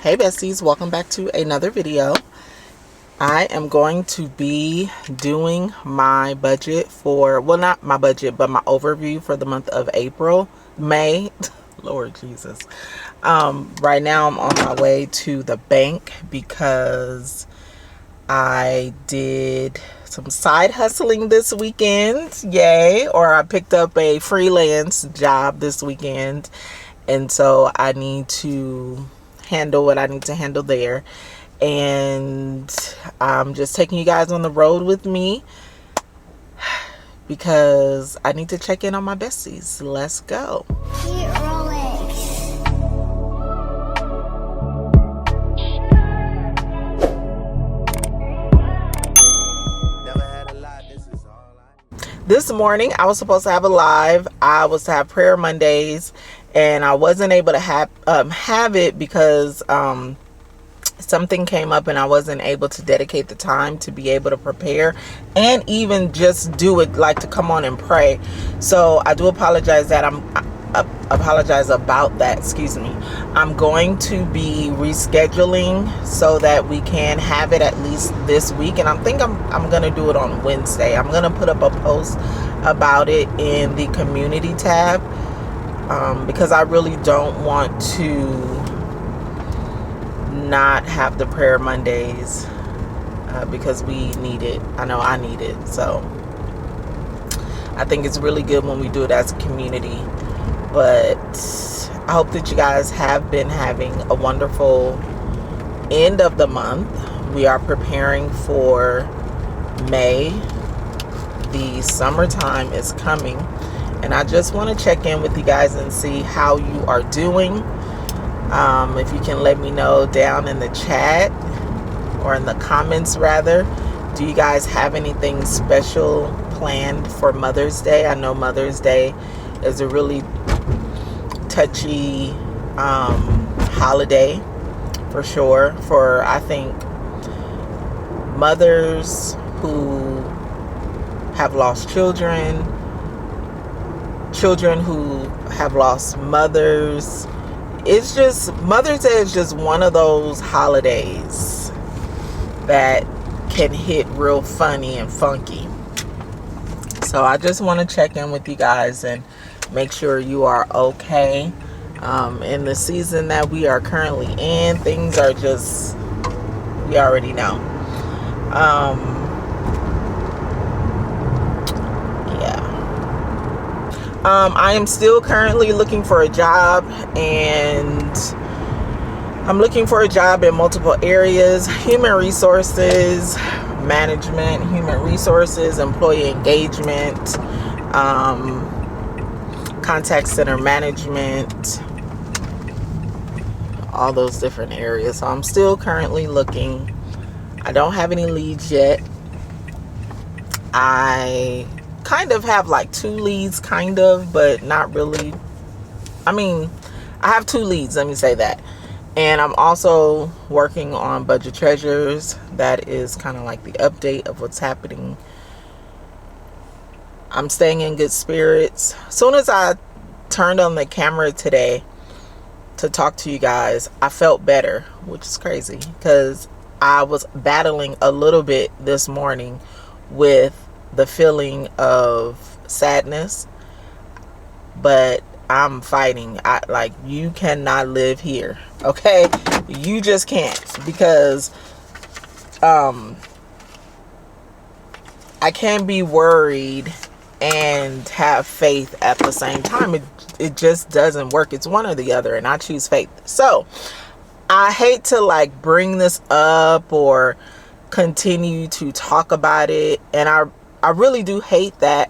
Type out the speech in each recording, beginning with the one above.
Hey besties, welcome back to another video. I am going to be doing my budget for, well, not my budget, but my overview for the month of May. Lord Jesus. Right now I'm on my way to the bank because I did some side hustling this weekend. Yay. Or I picked up a freelance job this weekend. And so I need to handle what I need to handle there. And I'm just taking you guys on the road with me because I need to check in on my besties. Let's go. This morning I was supposed to have a live. I was to have prayer Mondays, and I wasn't able to have it because something came up and I wasn't able to dedicate the time to be able to prepare and even just do it, like to come on and pray. So I do apologize that apologize about that. Excuse me. I'm going to be rescheduling so that we can have it at least this week, and I'm going to do it on Wednesday. I'm going to put up a post about it in the community tab because I really don't want to not have the prayer Mondays because we need it. I know I need it. So I think it's really good when we do it as a community. But I hope that you guys have been having a wonderful end of the month. We are preparing for May. The summertime is coming, and I just want to check in with you guys and see how you are doing. If you can let me know down in the chat or in the comments rather, do you guys have anything special planned for Mother's Day? I know Mother's Day is a really touchy holiday for sure, for I think mothers who have lost children who have lost mothers. It's just, Mother's Day is just one of those holidays that can hit real funny and funky. So I just want to check in with you guys and make sure you are okay. In the season that we are currently in, things are just, we already know. I am still currently looking for a job, and I'm looking for a job in multiple areas: human resources management, human resources, employee engagement, contact center management, all those different areas. So I'm still currently looking. I don't have any leads yet. I kind of have like 2 leads, kind of, but not really. I mean, I have 2 leads, let me say that. And I'm also working on Budget Treasures. That is kind of like the update of what's happening. I'm staying in good spirits. As soon as I turned on the camera today to talk to you guys, I felt better, which is crazy because I was battling a little bit this morning with the feeling of sadness, but I'm fighting. You cannot live here, okay? You just can't, because I can't be worried and have faith at the same time. It just doesn't work. It's one or the other, and I choose faith. So I hate to bring this up or continue to talk about it, and I really do hate that,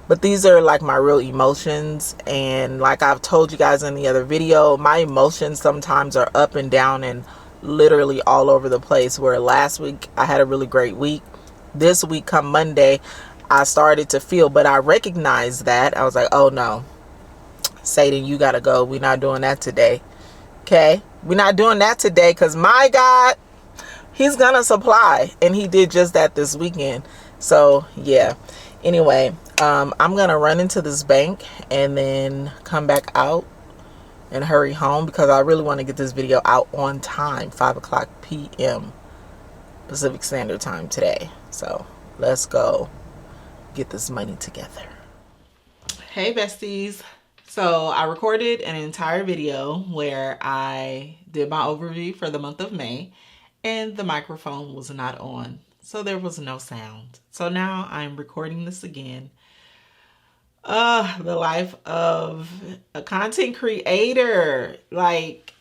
but these are my real emotions. And like I've told you guys in the other video, my emotions sometimes are up and down and literally all over the place. Where last week I had a really great week. This week, come Monday, I started to feel, but I recognized that. I was like, oh no, Satan, you gotta go. We're not doing that today. Okay? We're not doing that today, because my God, he's gonna supply, and he did just that this weekend. So yeah, anyway, I'm gonna run into this bank and then come back out and hurry home because I really want to get this video out on time, 5 o'clock p.m. Pacific Standard Time today. So let's go get this money together. Hey besties. So I recorded an entire video where I did my overview for the month of May, and the microphone was not on, so there was no sound. So now I'm recording this again. The life of a content creator. Like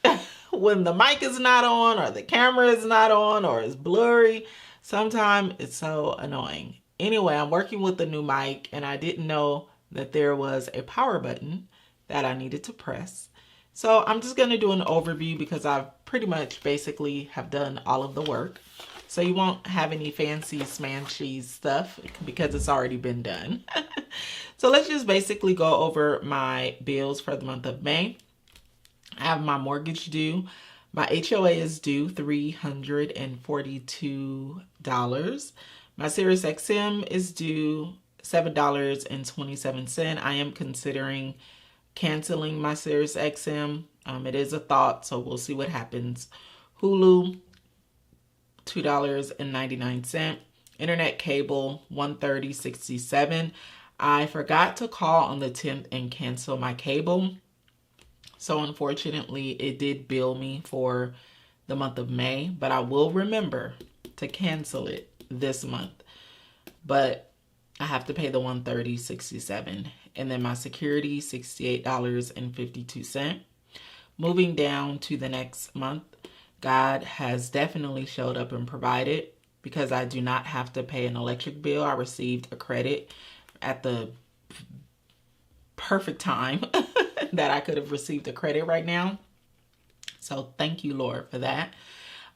when the mic is not on or the camera is not on or it's blurry, sometimes it's so annoying. Anyway, I'm working with the new mic and I didn't know that there was a power button that I needed to press. So I'm just going to do an overview because I've pretty much basically have done all of the work. So you won't have any fancy smanchy stuff because it's already been done. So let's just basically go over my bills for the month of May. I have my mortgage due. My HOA is due $342. My Sirius XM is due $7.27. I am considering canceling my Sirius XM. It is a thought, so we'll see what happens. Hulu, $2.99. Internet cable, $130.67. I forgot to call on the 10th and cancel my cable. So unfortunately, it did bill me for the month of May, but I will remember to cancel it this month. But I have to pay the $130.67. And then my security, $68.52. Moving down to the next month, God has definitely showed up and provided because I do not have to pay an electric bill. I received a credit at the perfect time that I could have received a credit right now. So thank you, Lord, for that.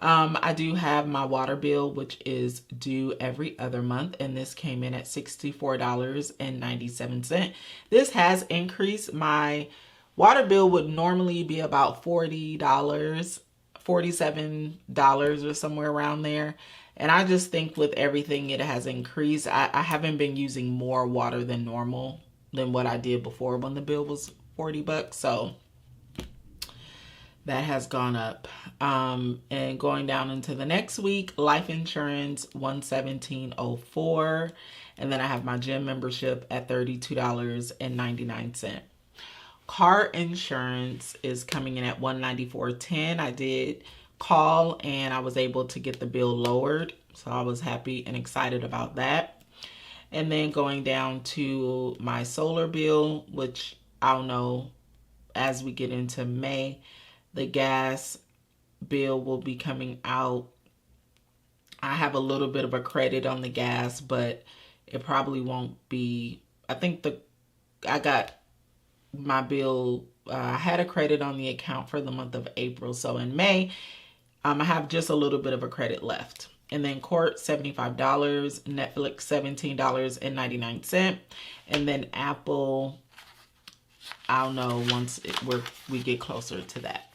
I do have my water bill, which is due every other month, and this came in at $64.97. This has increased. My water bill would normally be about $40, $47 or somewhere around there. And I just think with everything, it has increased. I haven't been using more water than normal than what I did before when the bill was $40. So that has gone up. And going down into the next week, life insurance, $117.04. And then I have my gym membership at $32.99. Car insurance is coming in at $194.10. I did call and I was able to get the bill lowered. So I was happy and excited about that. And then going down to my solar bill, which I'll know as we get into May, the gas bill will be coming out. I have a little bit of a credit on the gas, but it probably won't be. I think I got my bill. I had a credit on the account for the month of April. So in May, I have just a little bit of a credit left. And then court, $75, Netflix, $17.99. And then Apple, I'll know once we get closer to that.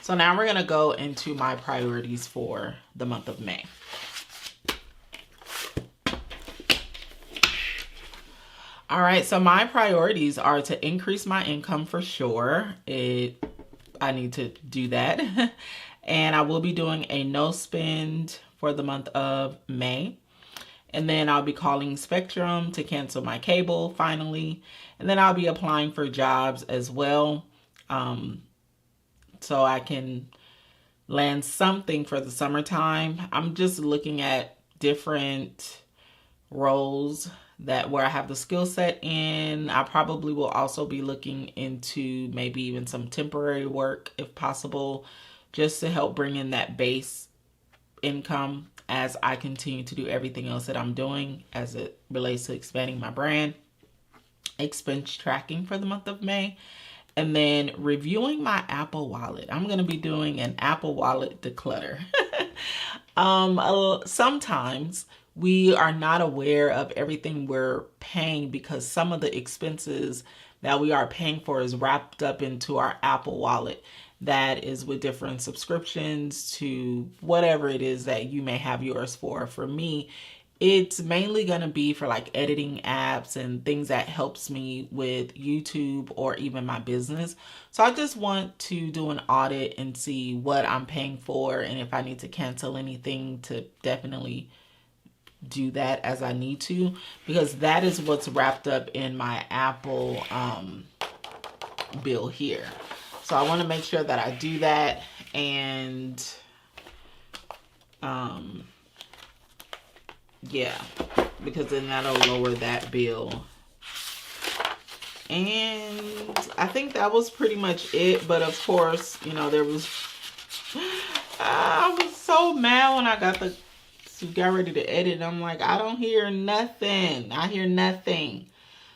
So now we're going to go into my priorities for the month of May. All right, so my priorities are to increase my income for sure. I need to do that. And I will be doing a no spend for the month of May. And then I'll be calling Spectrum to cancel my cable finally. And then I'll be applying for jobs as well. So I can land something for the summertime. I'm just looking at different roles where I have the skill set in. I probably will also be looking into maybe even some temporary work if possible, just to help bring in that base income as I continue to do everything else that I'm doing as it relates to expanding my brand. Expense tracking for the month of May. And then reviewing my Apple Wallet. I'm going to be doing an Apple Wallet declutter. Sometimes we are not aware of everything we're paying because some of the expenses that we are paying for is wrapped up into our Apple Wallet. That is with different subscriptions to whatever it is that you may have yours for. For me, It's mainly going to be for like editing apps and things that helps me with YouTube or even my business. So I just want to do an audit and see what I'm paying for, and if I need to cancel anything, to definitely do that as I need to, because that is what's wrapped up in my Apple bill here. So I want to make sure that I do that, and yeah, because then that'll lower that bill. And I think that was pretty much it. But of course, you know, there was, I was so mad when I got ready to edit. I'm like, I don't hear nothing. I hear nothing.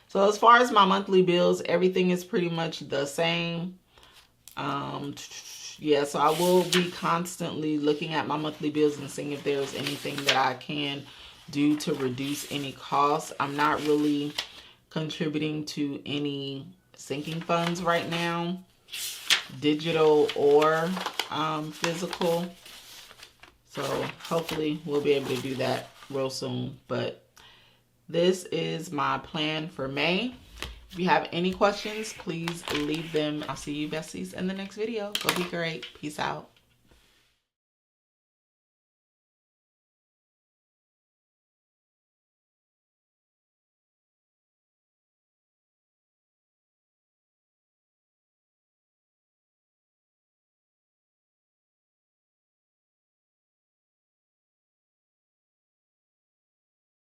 So as far as my monthly bills, everything is pretty much the same. Yeah, so I will be constantly looking at my monthly bills and seeing if there's anything that I can do to reduce any costs. I'm not really contributing to any sinking funds right now, digital or physical. So hopefully we'll be able to do that real soon. But this is my plan for May. If you have any questions, please leave them. I'll see you besties in the next video. Go be great. Peace out.